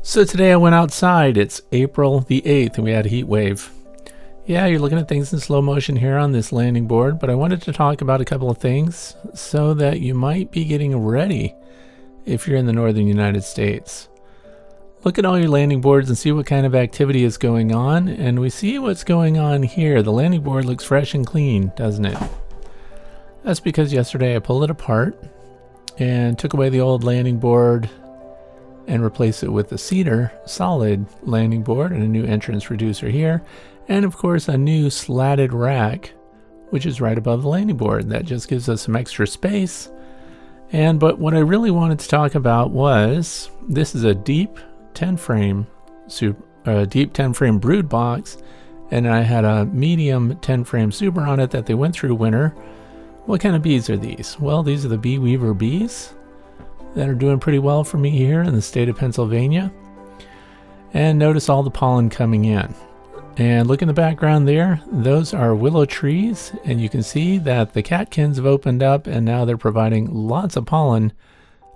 So today I went outside. It's April the 8th and we had a heat wave. Yeah, you're looking at things in slow motion here on this landing board, but I wanted to talk about a couple of things so that you might be getting ready if you're in the northern United States. Look at all your landing boards and see what kind of activity is going on, and we see what's going on here. The landing board looks fresh and clean, doesn't it? That's because yesterday I pulled it apart and took away the old landing board and replace it with a cedar solid landing board and a new entrance reducer here, and of course a new slatted rack which is right above the landing board. That just gives us some extra space. But what I really wanted to talk about was, this is a deep 10 frame brood box, and I had a medium 10 frame super on it that they went through winter. What kind of bees are these? Well, these are the bee weaver bees that are doing pretty well for me here in the state of Pennsylvania. And notice all the pollen coming in. And look in the background there, those are willow trees, and you can see that the catkins have opened up and now they're providing lots of pollen.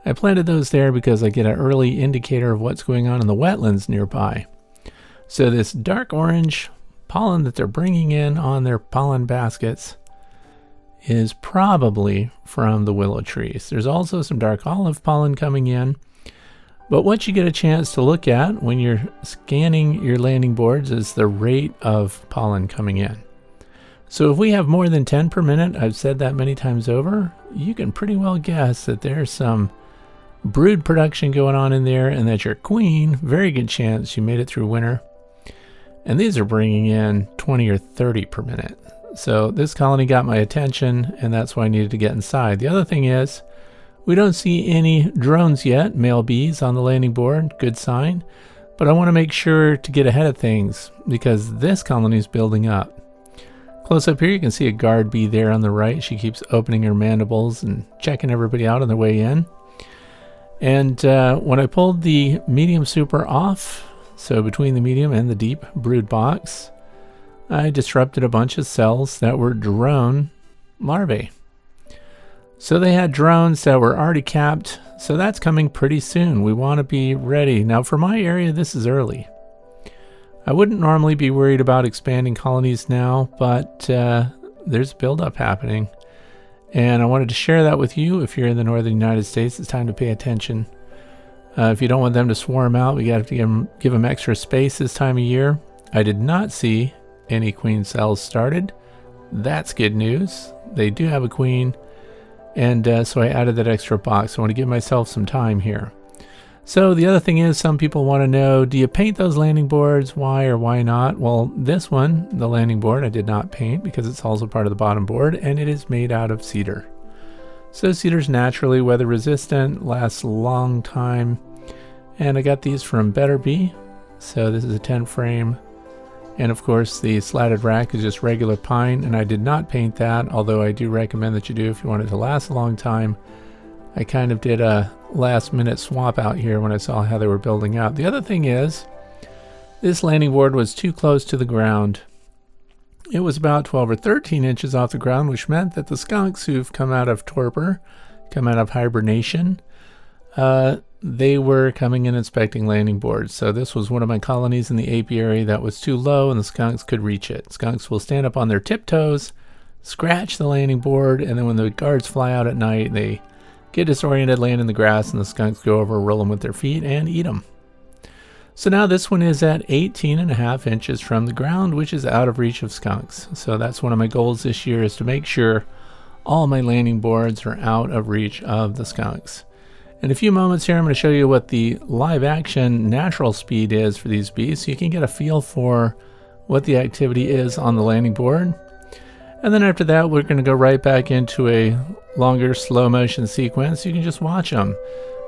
I planted those there because I get an early indicator of what's going on in the wetlands nearby. So this dark orange pollen that they're bringing in on their pollen baskets is probably from the willow trees. There's also some dark olive pollen coming in. But what you get a chance to look at when you're scanning your landing boards is the rate of pollen coming in. So if we have more than 10 per minute, I've said that many times over, you can pretty well guess that there's some brood production going on in there, and that your queen, very good chance you made it through winter. And these are bringing in 20 or 30 per minute. So this colony got my attention, and that's why I needed to get inside. The other thing is, we don't see any drones yet, male bees on the landing board, good sign. But I want to make sure to get ahead of things because this colony is building up. Close up here you can see a guard bee there on the right. She keeps opening her mandibles and checking everybody out on their way in. And when I pulled the medium super off, so between the medium and the deep brood box, I disrupted a bunch of cells that were drone larvae. So they had drones that were already capped, so that's coming pretty soon. We want to be ready. Now for my area, this is early. I wouldn't normally be worried about expanding colonies now, but there's buildup happening. And I wanted to share that with you. If you're in the northern United States, it's time to pay attention. If you don't want them to swarm out, we got to give them extra space this time of year. I did not see any queen cells started. That's good news. They do have a queen, and so I added that extra box. I want to give myself some time here. So the other thing is, some people want to know, do you paint those landing boards? Why or why not? Well, this one, the landing board, I did not paint because it's also part of the bottom board, and it is made out of cedar. So cedar's naturally weather resistant, lasts a long time, and I got these from Better Bee. So this is a 10 frame. And of course the slatted rack is just regular pine, and I did not paint that, although I do recommend that you do if you want it to last a long time. I kind of did a last minute swap out here when I saw how they were building up. The other thing is, this landing board was too close to the ground. It was about 12 or 13 inches off the ground, which meant that the skunks who've come out of torpor, come out of hibernation, they were coming in inspecting landing boards. So this was one of my colonies in the apiary that was too low and the skunks could reach it. Skunks will stand up on their tiptoes, scratch the landing board, and then when the guards fly out at night, they get disoriented, land in the grass, and the skunks go over, roll them with their feet, and eat them. So now this one is at 18.5 inches from the ground, which is out of reach of skunks. So that's one of my goals this year, is to make sure all my landing boards are out of reach of the skunks. In a few moments here, I'm going to show you what the live action natural speed is for these bees, so you can get a feel for what the activity is on the landing board. And then after that, we're going to go right back into a longer slow motion sequence. You can just watch them.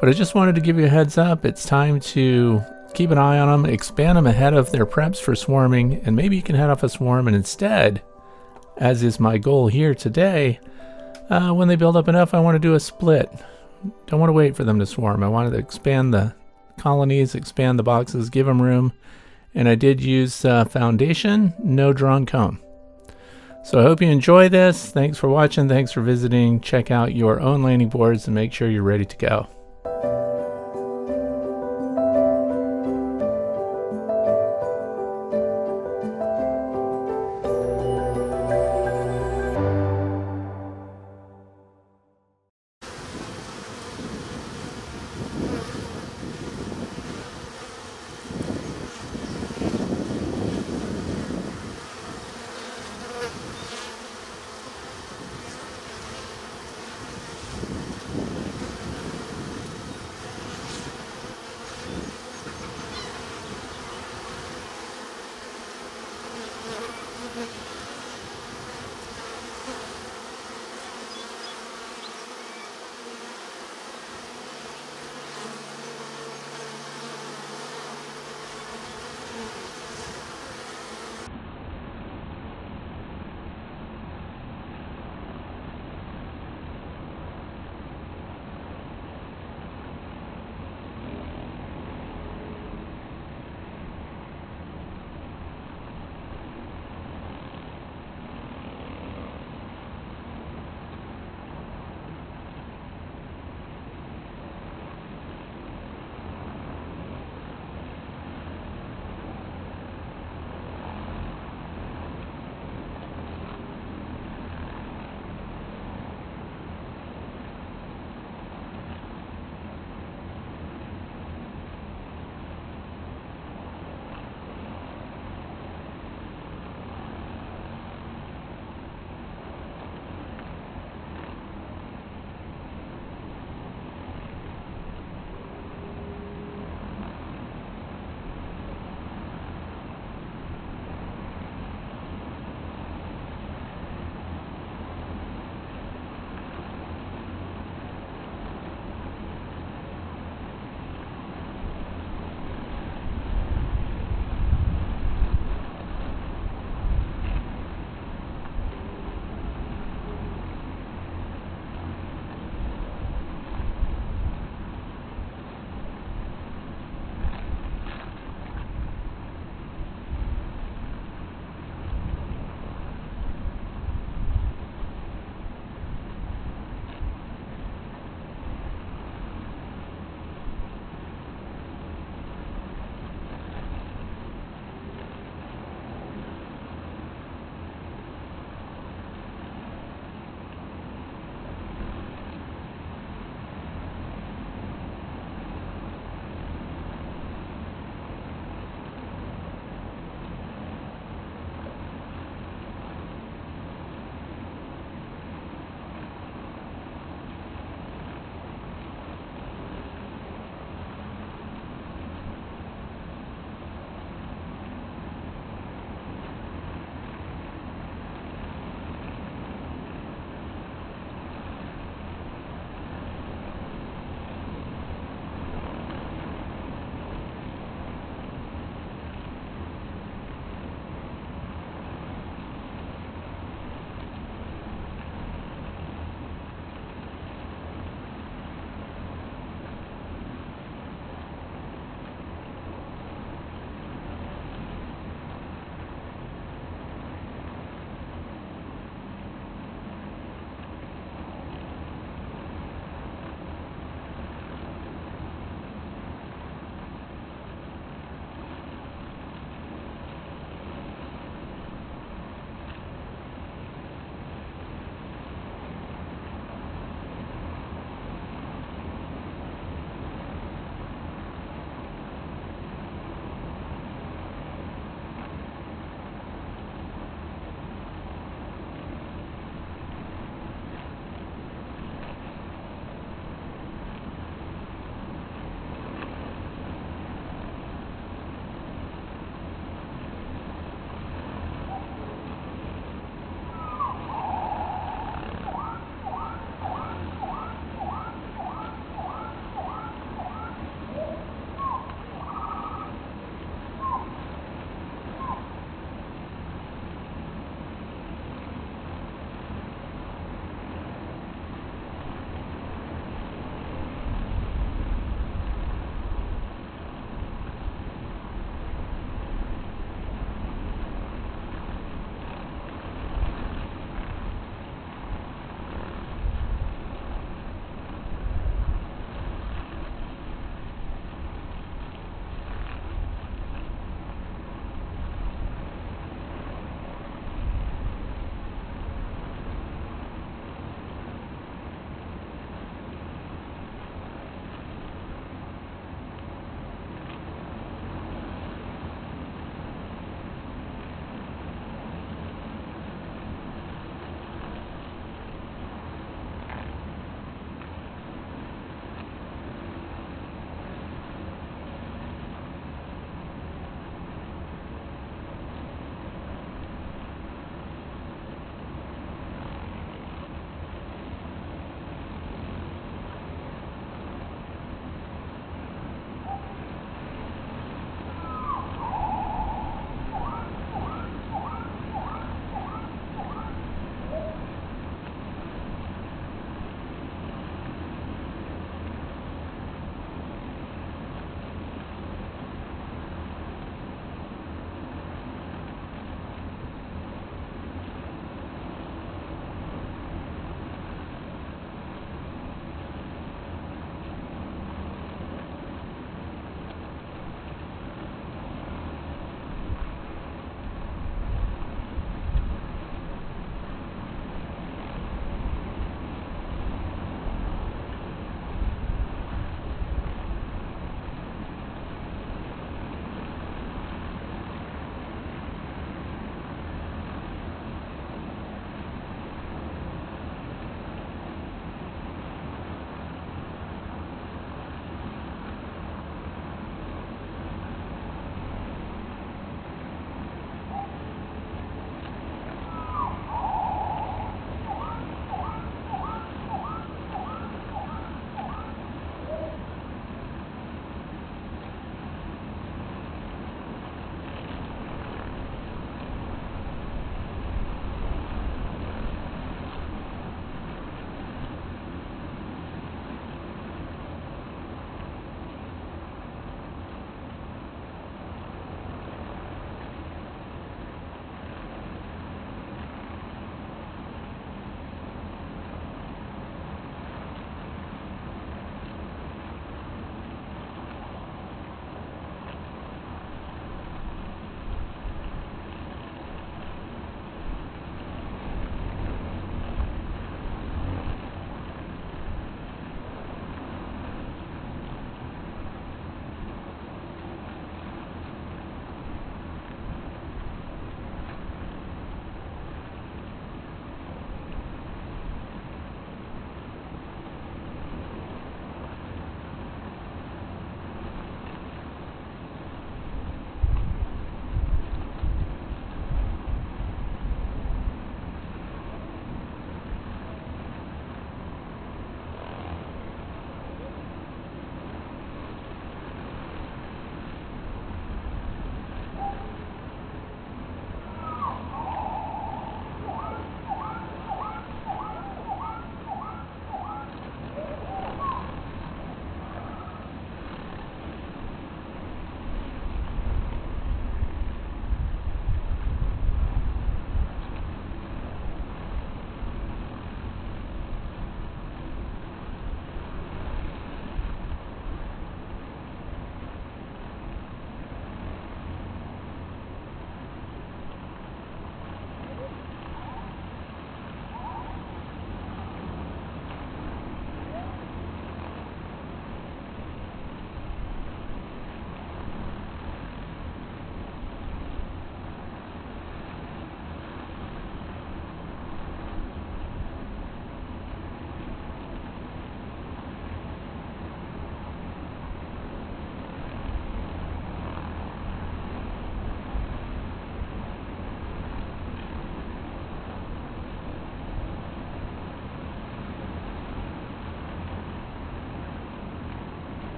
But I just wanted to give you a heads up. It's time to keep an eye on them, expand them ahead of their preps for swarming, and maybe you can head off a swarm, and instead, as is my goal here today, when they build up enough, I want to do a split. Don't want to wait for them to swarm. I wanted to expand the colonies, expand the boxes, give them room. And I did use foundation, no drawn comb. So I hope you enjoy this. Thanks for watching. Thanks for visiting. Check out your own landing boards and make sure you're ready to go.